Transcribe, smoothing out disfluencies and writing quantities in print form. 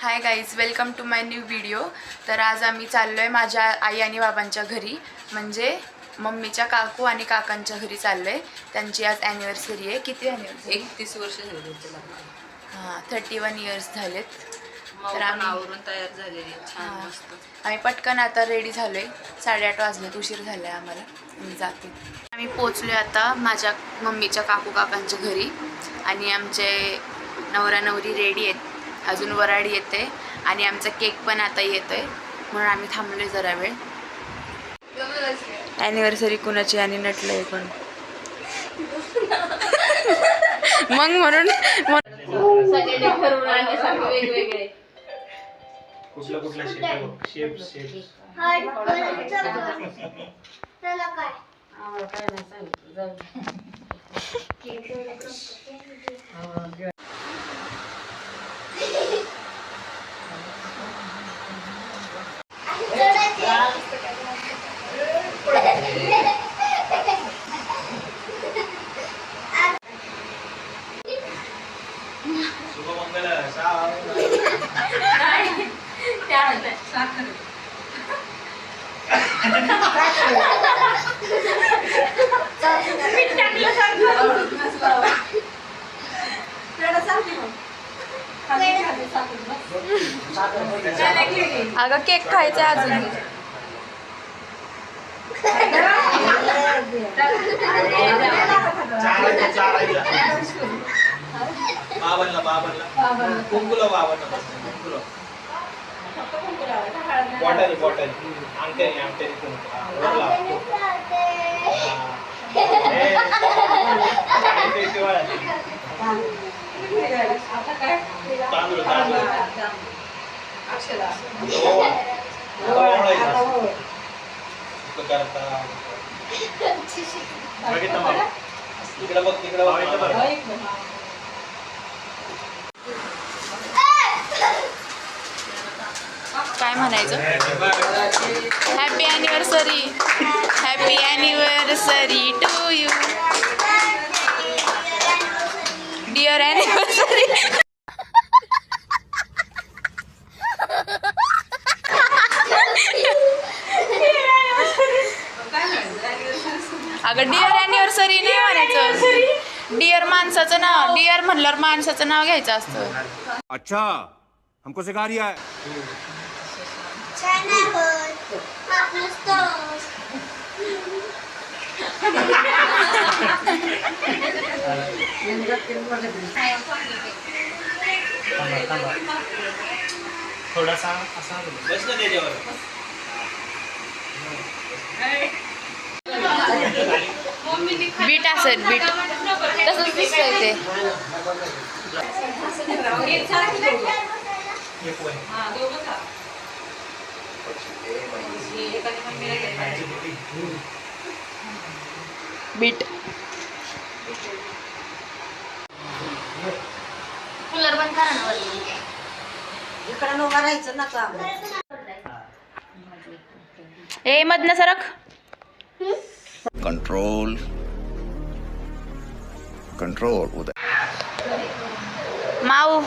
High guys, welcome to my new video. तर आज आम्ही चाललो आहे माझ्या आई आणि बाबांच्या घरी, म्हणजे मम्मीच्या काकू आणि काकांच्या घरी चाललो आहे. त्यांची आज ॲनिव्हर्सरी आहे. किती ॲनिव्हर्सरी? 31 वर्ष झाली त्याला. हां, 31 इयर्स झालेत. तर आम्ही आवरून तयार झालेली छान मस्त. आम्ही पटकन आता रेडी झालो आहे. 8:30 वाजलेत, उशीर झाला आहे आम्हाला. आम्ही जाते. आम्ही पोचलो आहे आता माझ्या मम्मीच्या काकू काकांच्या घरी आणि आमचे नवरा नवरी रेडी आहेत. अजून वराडी येते आणि आमचा केक पण आता येतोय, म्हणून आम्ही थांबलोय जरा वेळ. ॲनिव्हर्सरी कुणाची आणि नटलंय पण मग म्हणून वेगवेगळे कुठला शेप त्याला काय नाही सांगितलं जाऊ. अगं केक खायचा अजून. काय म्हणायचं? Happy anniversary, happy anniversary to you, dear anniversary. अगं डिअर ॲनिव्हर्सरी नाही म्हणायचं, डिअर माणसाचं नाव, डिअर म्हणल्यावर माणसाचं नाव घ्यायचं असतं. अच्छा, हमको सिखा रिया है. छान आहोत मस्त. थोडासा असा बस ना त्याच्यावर. बीट असेल, बीट तसंच दिसतंय ते. बीट कूलर बंद करा ना वरती. इकडे उभा राहायचं ना का? ए मधनं सरक. कंट्रोल कंट्रोल उदय. माऊ